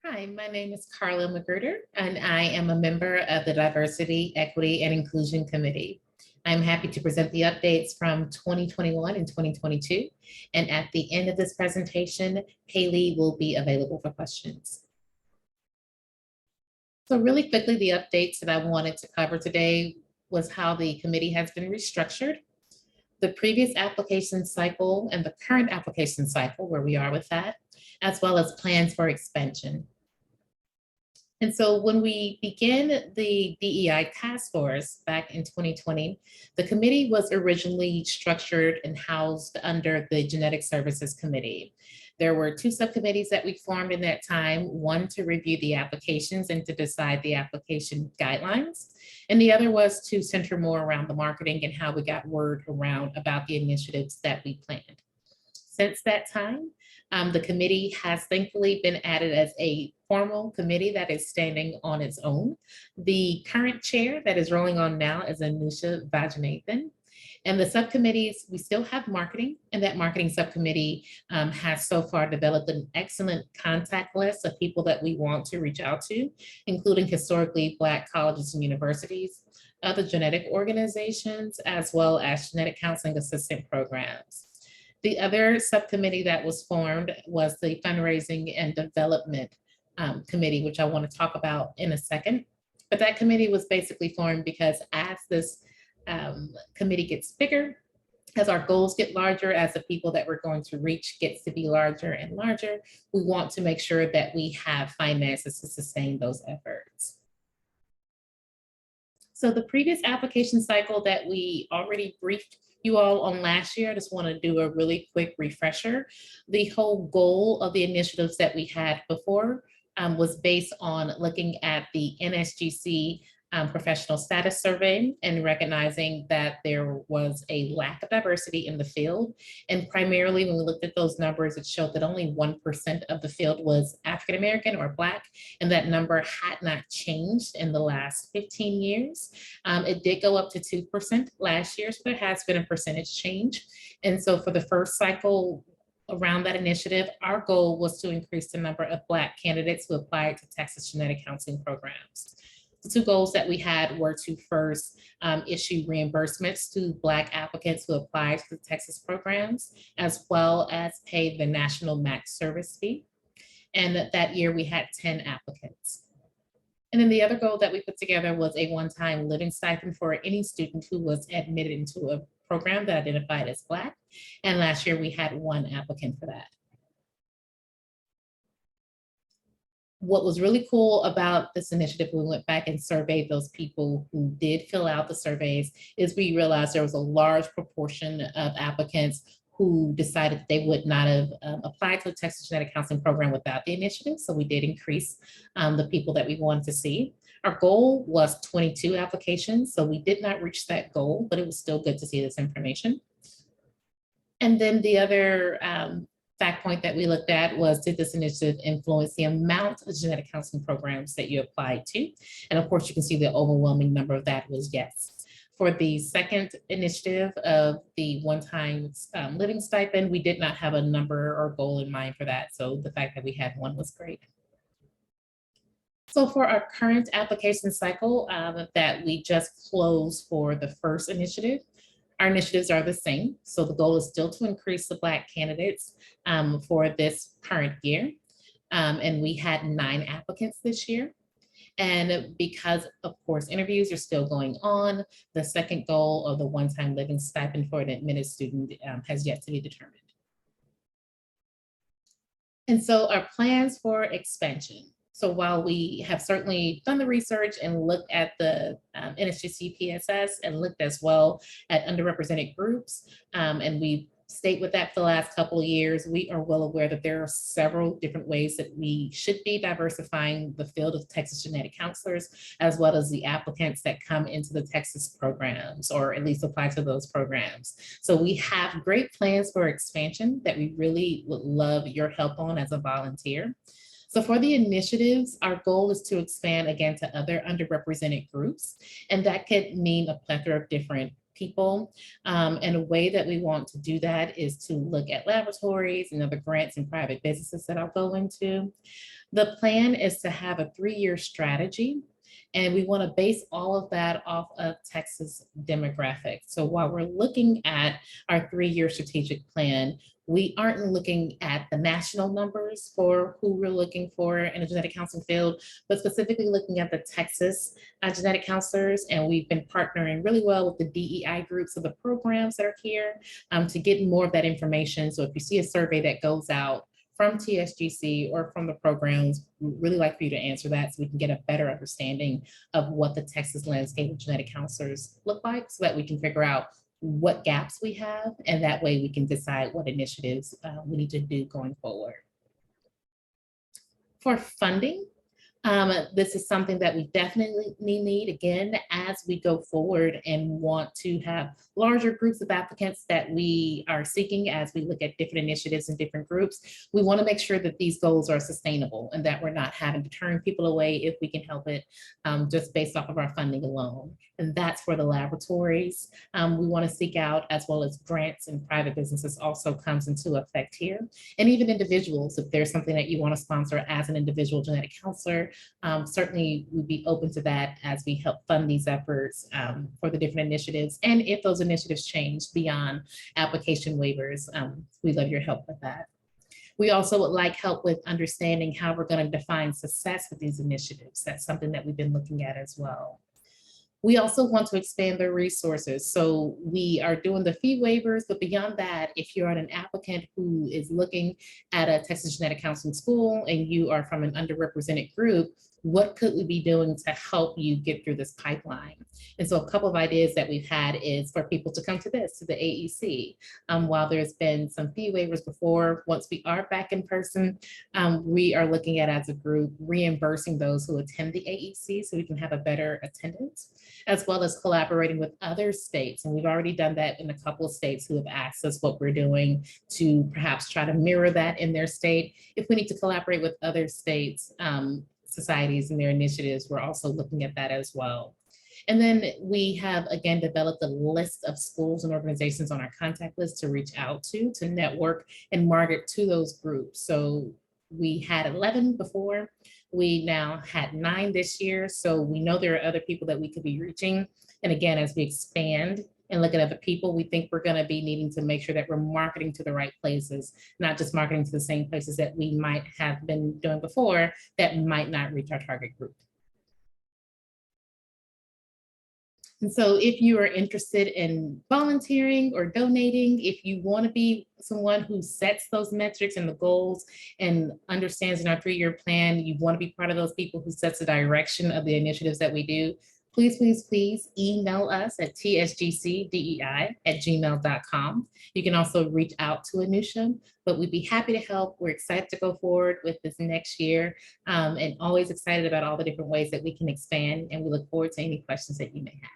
Hi, my name is Carla McGruder, and I am a member of the Diversity, Equity, and Inclusion Committee. I'm happy to present the updates from 2021 and 2022. And at the end of this presentation, Haley will be available for questions. So really quickly, the updates that I wanted to cover today was how the committee has been restructured, the previous application cycle and the current application cycle, where we are with that, as well as plans for expansion. And so when we began the DEI task force back in 2020, the committee was originally structured and housed under the Genetic Services Committee. There were two subcommittees that we formed in that time, one to review the applications and to decide the application guidelines. And the other was to center more around the marketing and how we got word around about the initiatives that we planned. Since that time, the committee has thankfully been added as a formal committee that is standing on its own. The current chair that is rolling on now is Anusha Vajanathan. And the subcommittees, we still have marketing, and that marketing subcommittee has so far developed an excellent contact list of people that we want to reach out to, including historically Black colleges and universities, other genetic organizations, as well as genetic counseling assistant programs. The other subcommittee that was formed was the fundraising and development committee, which I want to talk about in a second. But that committee was basically formed because as this committee gets bigger, as our goals get larger, as the people that we're going to reach gets to be larger and larger, we want to make sure that we have finances to sustain those efforts. So the previous application cycle that we already briefed you all on last year, I just want to do a really quick refresher. The whole goal of the initiatives that we had before was based on looking at the NSGC professional status survey and recognizing that there was a lack of diversity in the field. And primarily when we looked at those numbers, it showed that only 1% of the field was African-American or Black, and that number had not changed in the last 15 years. It did go up to 2% last year, so there has been a percentage change. And so for the first cycle around that initiative, our goal was to increase the number of Black candidates who applied to Texas genetic counseling programs. The two goals that we had were to first issue reimbursements to Black applicants who applied to the Texas programs, as well as pay the national max service fee. And that year we had 10 applicants. And then the other goal that we put together was a one-time living stipend for any student who was admitted into a program that identified as Black. And last year we had one applicant for that. What was really cool about this initiative, we went back and surveyed those people who did fill out the surveys, is we realized there was a large proportion of applicants who decided they would not have applied to the Texas Genetic Counseling Program without the initiative. So we did increase the people that we wanted to see. Our goal was 22 applications, so we did not reach that goal, but it was still good to see this information. And then the other fact point that we looked at was, did this initiative influence the amount of genetic counseling programs that you applied to? And of course, you can see the overwhelming number of that was yes. For the second initiative of the one-time living stipend, we did not have a number or goal in mind for that. So the fact that we had one was great. So for our current application cycle that we just closed for the first initiative, our initiatives are the same. So the goal is still to increase the Black candidates for this current year. And we had 9 applicants this year. And because, of course, interviews are still going on, the second goal of the one-time living stipend for an admitted student has yet to be determined. And so our plans for expansion. So while we have certainly done the research and looked at the NSGC PSS and looked as well at underrepresented groups, and we stayed with that for the last couple of years, we are well aware that there are several different ways that we should be diversifying the field of Texas genetic counselors, as well as the applicants that come into the Texas programs, or at least apply to those programs. So we have great plans for expansion that we really would love your help on as a volunteer. So for the initiatives, our goal is to expand again to other underrepresented groups, and that could mean a plethora of different people. And a way that we want to do that is to look at laboratories and other grants and private businesses that I'll go into. The plan is to have a 3-year strategy, and we want to base all of that off of Texas demographics. So while we're looking at our 3-year strategic plan, we aren't looking at the national numbers for who we're looking for in a genetic counseling field, but specifically looking at the Texas genetic counselors. And we've been partnering really well with the DEI groups of the programs that are here to get more of that information. So if you see a survey that goes out from TSGC or from the programs, we'd really like for you to answer that so we can get a better understanding of what the Texas landscape of genetic counselors look like, so that we can figure out what gaps we have, and that way we can decide what initiatives we need to do going forward. For funding, this is something that we definitely need, again, as we go forward and want to have larger groups of applicants that we are seeking as we look at different initiatives and different groups. We want to make sure that these goals are sustainable and that we're not having to turn people away if we can help it, just based off of our funding alone. And that's for the laboratories. We want to seek out, as well as grants and private businesses also comes into effect here. And even individuals, if there's something that you want to sponsor as an individual genetic counselor, certainly we'd be open to that as we help fund these efforts for the different initiatives. And if those initiatives change beyond application waivers, we'd love your help with that. We also would like help with understanding how we're going to define success with these initiatives. That's something that we've been looking at as well. We also want to expand their resources. So we are doing the fee waivers, but beyond that, if you're an applicant who is looking at a Texas Genetic Counseling school and you are from an underrepresented group, what could we be doing to help you get through this pipeline? And so a couple of ideas that we've had is for people to come to the AEC. While there's been some fee waivers before, once we are back in person, we are looking at, as a group, reimbursing those who attend the AEC so we can have a better attendance, as well as collaborating with other states. And we've already done that in a couple of states who have asked us what we're doing to perhaps try to mirror that in their state. If we need to collaborate with other states, societies and their initiatives, we're also looking at that as well. And then we have, again, developed a list of schools and organizations on our contact list to reach out to network and market to those groups. So we had 11 before. We now had 9 this year. So we know there are other people that we could be reaching. And again, as we expand and look at other people, we think we're going to be needing to make sure that we're marketing to the right places, not just marketing to the same places that we might have been doing before that might not reach our target group. And so if you are interested in volunteering or donating, if you want to be someone who sets those metrics and the goals and understands in our 3-year plan, you want to be part of those people who sets the direction of the initiatives that we do, please, please, please email us at tsgcdei@gmail.com. You can also reach out to Anusha, but we'd be happy to help. We're excited to go forward with this next year, and always excited about all the different ways that we can expand. And we look forward to any questions that you may have.